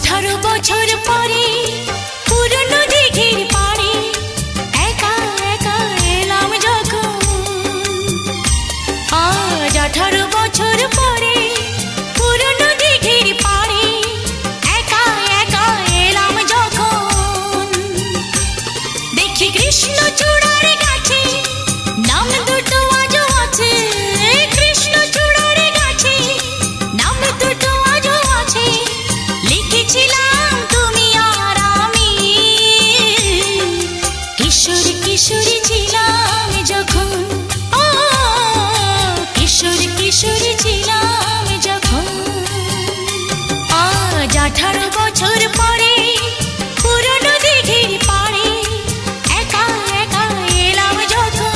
18 বছর পরে পুরনো দিঘির পাড়ে একা একা এলাম যখন। আজ 18 বছর পরে পুরনো দিঘির পাড়ে একা একা এলাম যখন। দেখি কৃষ্ণচূড়ার গাছে নাম দুটো আজও আছে, কৃষ্ণচূড়ার গাছে নাম দুটো আজও আছে। লিখেছিলাম তুমি আর আমি, কিশোর কিশোরী ছিলাম যখন। ও কিশোর কিশোরী ছিলাম যখন। আজ 18 বছর পরে পুরনো দিঘির পাড়ে একা একা এলাম যখন।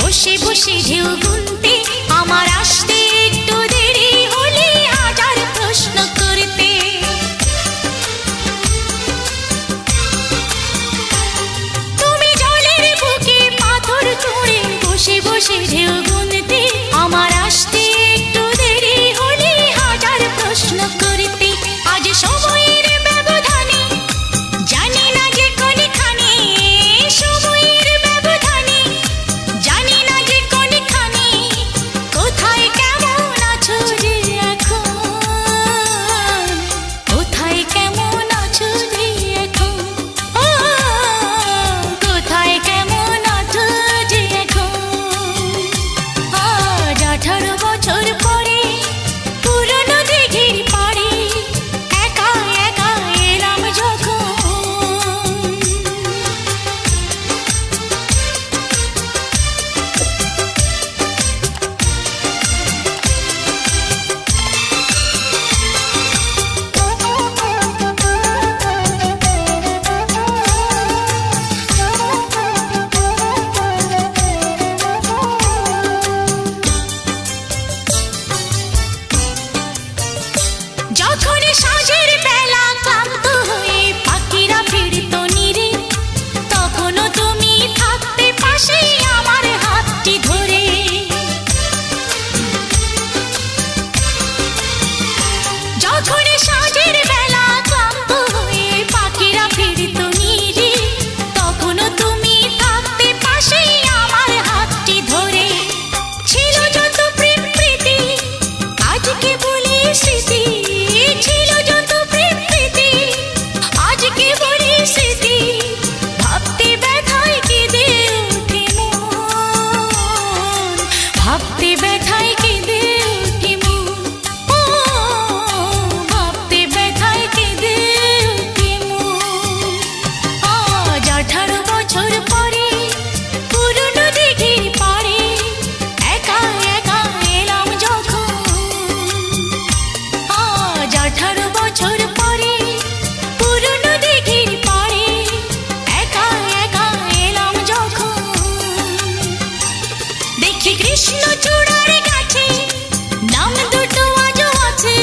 বসে বসে ঢেউ গুনতে আমার আসতে একটু দেরি হলে হাজার প্রশ্ন করতে। তুমি জলের বুকে পাথর ছুঁড়ে বসে বসে ঢেউ গুনতে আমার আসতে একটু দেরি হলে হাজার প্রশ্ন করতে। আজ সময়ের ব্যবধানে জানি না যে কোনখানে, সময়ের ব্যবধানে জানি না যে কোনখানে, কোথায় কেমন আছো যে এখন, কোথায় কেমন আছো যে এখন। ও কোথায় কেমন আছো যে এখন। আজ 18 বছর পরে পুরনো দিঘির পাড়ে একা একা এলাম যখন। যখন সাঁঝের বেলা ক্লান্ত হয়ে পাখিরা ফিরত নীরে, তখনও তুমি থাকতে পাশে আমার হাতটি ধরে। যখন সাঁঝের বেলা ক্লান্ত হয়ে পাখিরা ফিরত নীরে, তখনও তুমি থাকতে পাশে আমার হাতটি ধরে। ছিল যত প্রেম প্রীতি আজকে বলি স্মৃতি, ছিল যত প্রেম প্রীতি আজকে বলি স্মৃতি। ভাবতে ব্যথায় কেঁদে ওঠে মন, ভাবতে ব্যথায় কেঁদে ওঠে মন। ও ভাবতে ব্যথায় কেঁদে ওঠে মন। আজ 18 বছর পরে পুরনো দিঘির পাড়ে একা একা এলাম যখন। আজ 18 বছর পরে পুরনো দিঘির পাড়ে একা একা এলাম যখন। দেখি কৃষ্ণচূড়ার গাছে নাম দুটো আজও আছে,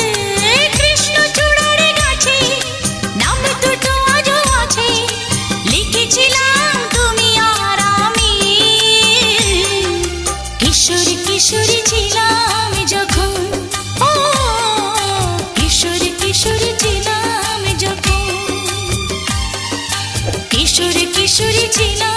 কৃষ্ণচূড়ার গাছে নাম দুটো আজও আছে। লিখেছিলাম তুমি আর আমি, কিশোর কিশোরী ছিলাম যখন। ও কিশোর কিশোরী ছিলাম যখন, কিশোর কিশোরী ছিলাম।